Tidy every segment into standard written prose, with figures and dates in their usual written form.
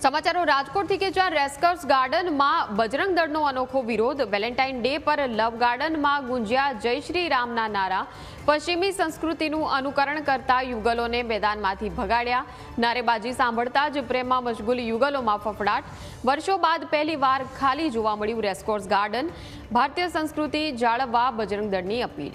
સમાચારો રાજકોટથી કે જ્યાં રેસ્કર્સ ગાર્ડનમાં બજરંગ દળનો અનોખો વિરોધ। વેલેન્ટાઇન ડે પર લવ ગાર્ડનમાં ગુંજ્યા જય શ્રી રામના નારા। પશ્ચિમી સંસ્કૃતિનું અનુકરણ કરતા યુગલોને મેદાનમાંથી ભગાડ્યા। નારેબાજી સાંભળતા જ પ્રેમમાં મશગુલ યુગલોમાં ફફડાટ। વર્ષો બાદ પહેલીવાર ખાલી જોવા મળ્યું રેસ્કોર્સ ગાર્ડન। ભારતીય સંસ્કૃતિ જાળવવા બજરંગ દળની અપીલ।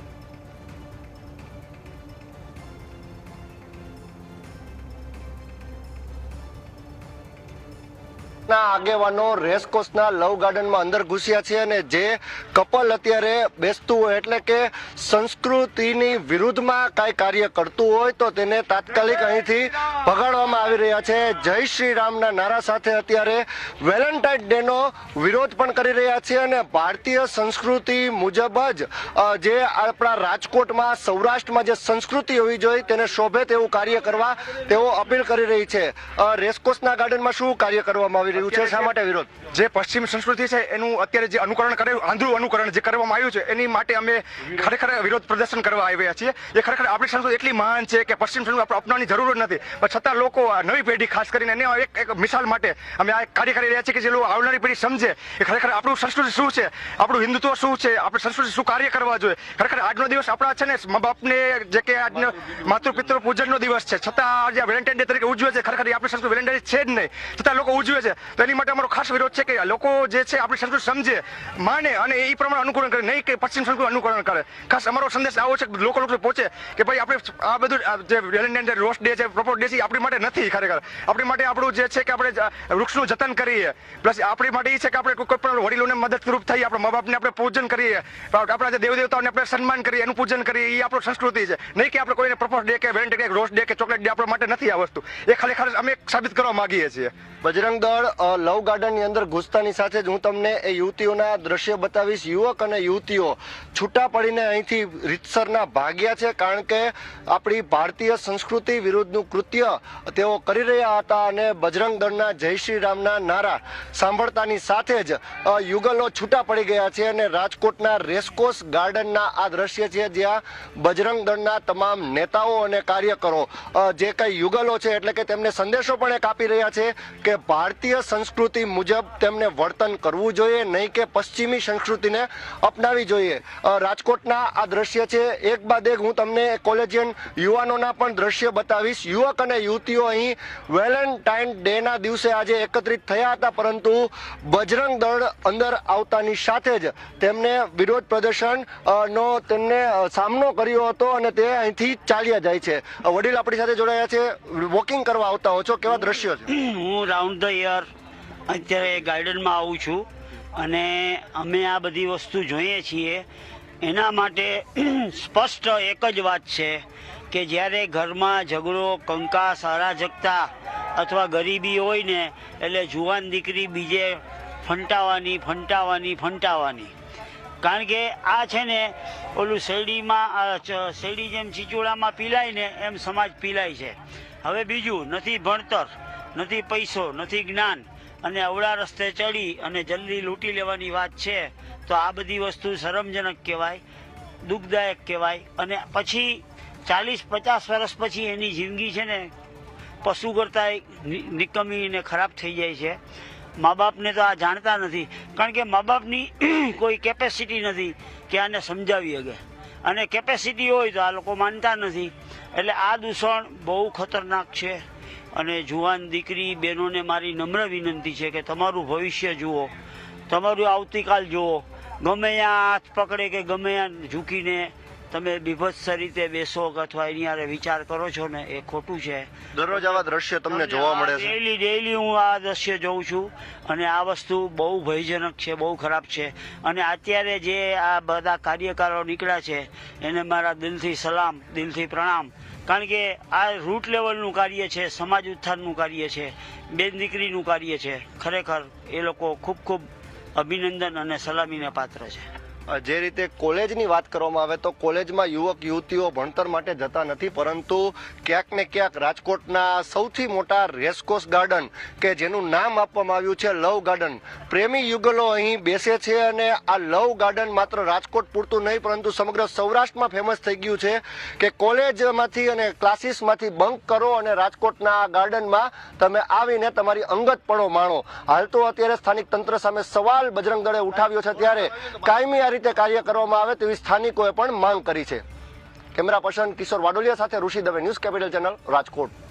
આગેવાનો રેસકોર્સના લવ ગાર્ડનમાં અંદર ઘૂસ્યા છે અને જે કપલ અત્યારે બેસતું હોય એટલે કે સંસ્કૃતિની વિરુદ્ધમાં કાંઈ કાર્ય કરતું હોય તો તેને તાત્કાલિક અહીંથી ભગાડવામાં આવી રહ્યા છે। જય શ્રી રામના નારા સાથે અત્યારે વેલેન્ટાઇન ડેનો વિરોધ પણ કરી રહ્યા છે અને ભારતીય સંસ્કૃતિ મુજબ જ જે આપણા રાજકોટમાં સૌરાષ્ટ્રમાં જે સંસ્કૃતિ હોવી જોઈએ તેને શોભે તેવું કાર્ય કરવા તેઓ અપીલ કરી રહી છે। રેસકોર્સના ગાર્ડનમાં શું કાર્ય કરવામાં આવી રહ્યું છે, શા માટે વિરોધ? જે પશ્ચિમ સંસ્કૃતિ છે એનું અત્યારે જે અનુકરણ કરે આંધળું અનુકરણ જે કરવામાં આવ્યું છે એની માટે અમે ખરેખર વિરોધ પ્રદર્શન કરવા આવ્યા છીએ। એ ખરેખર આપણી સંસ્કૃતિ એટલી મહાન છે કે પશ્ચિમ સંસ્કૃતિ આપણે અપનાવવાની જરૂર નથી, પણ છતાં લોકો નવી પેઢી ખાસ કરીને એને એક મિસાલ માટે અમે આ કાર્ય કરી રહ્યા છીએ કે જે લોકો આવનારી પેઢી સમજે કે ખરેખર આપણું સંસ્કૃતિ શું છે, આપણું હિન્દુત્વ શું છે, આપણી સંસ્કૃતિ શું કાર્ય કરવા જોઈએ। ખરેખર આજનો દિવસ આપણા છે ને મા બાપને જે કે આજનો માતૃ પિતૃ પૂજનનો દિવસ છે, છતાં આજે વેલેન્ટાઇન ડે તરીકે ઉજવે છે। ખરેખર આપણી સંસ્કૃતિ વેલેન્ટાઇન છે જ નહીં, છતાં લોકો ઉજવે છે, તો એની માટે અમારો ખાસ વિરોધ છે કે લોકો જે છે આપણી સંસ્કૃતિ સમજે, માને અને એ પ્રમાણે અનુકરણ કરે, નહીં કે પશ્ચિમ સંસ્કૃતિ અનુકરણ કરે। ખાસ અમારો સંદેશ આવો છે કે લોકો પહોંચે કે ભાઈ આપણે આ બધું જે વેલેન્ટાઇન ડે રોઝ ડે છે, પ્રપોઝ ડે છે, આપણી માટે નથી। ખરેખર આપણી માટે આપણું જે છે કે આપણે વૃક્ષનું જતન કરીએ, પ્લસ આપણી માટે એ છે કે આપણે કોઈ પણ વડીલોને મદદરૂપ થઈએ, આપણા મા બાપને આપણે પૂજન કરીએ, આપણા જે દેવદેવતાઓને આપણે સન્માન કરીએ, એનું પૂજન કરીએ, એ આપણું સંસ્કૃતિ છે। નહીં કે આપણે કોઈને પ્રપોઝ ડે કે વેલેન્ટાઇન ડે, રોઝ ડે કે ચોકલેટ ડે આપણા માટે નથી આ વસ્તુ। એ ખરેખર અમે સાબિત કરવા માંગીએ છીએ। બજરંગ દળ લવ ગાર્ડનની અંદર ઘૂસતાની સાથે જ હું તમને એ યુવતીઓના દ્રશ્ય બતાવીશ। યુવક અને યુવતીઓ છૂટા પડીને અહીંથી રીતસરના ભાગ્યા છે, કારણ કે આપણી ભારતીય સંસ્કૃતિ વિરુદ્ધનું કૃત્ય તેઓ કરી રહ્યા હતા અને બજરંગ દળના જય શ્રી રામના નારા સાંભળતાની સાથે જ યુગલો છૂટા પડી ગયા છે। અને રાજકોટના રેસકોર્સ ગાર્ડનના આ દ્રશ્ય છે જ્યાં બજરંગ દળના તમામ નેતાઓ અને કાર્યકરો જે કંઈ યુગલો છે એટલે કે તેમને સંદેશો પણ એક આપી રહ્યા છે કે ભારતીય સંસ્કૃતિ મુજબ તેમને વર્તન કરવું જોઈએ, નહીં કે પશ્ચિમી સંસ્કૃતિને અપનાવી જોઈએ। રાજકોટના આ દ્રશ્ય છે, એક બાદ એક હું તમને કોલેજિયન યુવાનોના પણ દ્રશ્ય બતાવીશ। યુવક અને યુવતીઓ અહીં વેલેન્ટાઇન ડેના દિવસે આજે એકત્રિત થયા હતા, પરંતુ બજરંગ દળ અંદર આવતાની સાથે જ તેમને વિરોધ પ્રદર્શન નો તેમને સામનો કર્યો હતો અને તે અહીંથી ચાલ્યા જાય છે। વડીલ આપણી સાથે જોડાયા છે, વોકિંગ કરવા આવતા હો છો, કેવા દ્રશ્યો છે? હું રાઉન્ડ ધ યર અત્યારે ગાર્ડનમાં આવું છું અને અમે આ બધી વસ્તુ જોઈએ છીએ। એના માટે સ્પષ્ટ એક જ વાત છે કે જ્યારે ઘરમાં ઝઘડો, કંકાસ, અરાજકતા અથવા ગરીબી હોય ને એટલે જુવાન દીકરી બીજે ફંટાવાની। કારણ કે આ છે ને ઓલું શેરડી જેમ ચીચોડામાં પીલાય ને એમ સમાજ પીલાય છે। હવે બીજું નથી ભણતર, નથી પૈસો, નથી જ્ઞાન અને અવળા રસ્તે ચડી અને જલ્દી લૂંટી લેવાની વાત છે, તો આ બધી વસ્તુ શરમજનક કહેવાય, દુઃખદાયક કહેવાય। અને પછી 40-50 વર્ષ પછી એની જિંદગી છે ને પશુ કરતાં નિકમી ને ખરાબ થઈ જાય છે। મા બાપને તો આ જાણતા નથી, કારણ કે મા બાપની કોઈ કેપેસિટી નથી કે આને સમજાવી શકે, અને કેપેસિટી હોય તો આ લોકો માનતા નથી। એટલે આ દૂષણ બહુ ખતરનાક છે। અને જુવાન દીકરી બહેનોને મારી નમ્ર વિનંતી છે કે તમારું ભવિષ્ય જુઓ, તમારું આવતીકાલ જુઓ। ગમે ત્યાં હાથ પકડે કે ગમે ત્યાં ઝૂકીને તમે બીભત્સ રીતે બેસો અથવા એની હારે વિચાર કરો છો ને એ ખોટું છે। દરરોજ આવા દ્રશ્ય તમને જોવા મળે છે? ડેઈલી હું આ દ્રશ્ય જોઉં છું અને આ વસ્તુ બહુ ભયજનક છે, બહુ ખરાબ છે। અને અત્યારે જે આ બધા કાર્યકરો નીકળ્યા છે એને મારા દિલથી સલામ, દિલથી પ્રણામ, કારણ કે આ રૂટ લેવલનું કાર્ય છે, સમાજ ઉત્થાનનું કાર્ય છે, બેન દીકરીનું કાર્ય છે। ખરેખર એ લોકો ખૂબ ખૂબ અભિનંદન અને સલામીને પાત્ર છે। જે રીતે કોલેજની વાત કરવામાં આવે તો કોલેજમાં યુવક યુવતીઓ ભણતર માટે જતા નથી, પરંતુ ક્યાંક ને ક્યાંક રાજકોટના સૌથી મોટા રેસકોર્સ ગાર્ડન કે જેનું નામ આપવામાં આવ્યું છે લવ ગાર્ડન, પ્રેમી યુગલો અહીં બેસે છે. અને આ લવ ગાર્ડન માત્ર રાજકોટ પૂરતું નહીં પરંતુ સમગ્ર સૌરાષ્ટ્રમાં ફેમસ થઈ ગયું છે કે કોલેજમાંથી અને ક્લાસીસમાંથી બંક કરો અને રાજકોટના આ ગાર્ડનમાં તમે આવીને તમારી અંગતપણો માણો. હાલ તો અત્યારે સ્થાનિક તંત્ર સામે સવાલ બજરંગ દળે ઉઠાવ્યો છે, ત્યારે કાયમી આ રીતે કાર્ય કરવામાં આવે તેવી સ્થાનિકોએ પણ માંગ કરી છે. કેમેરા પર્સન કિશોર વાડોલિયા સાથે Rishi Dave, news capital channel, Rajkot.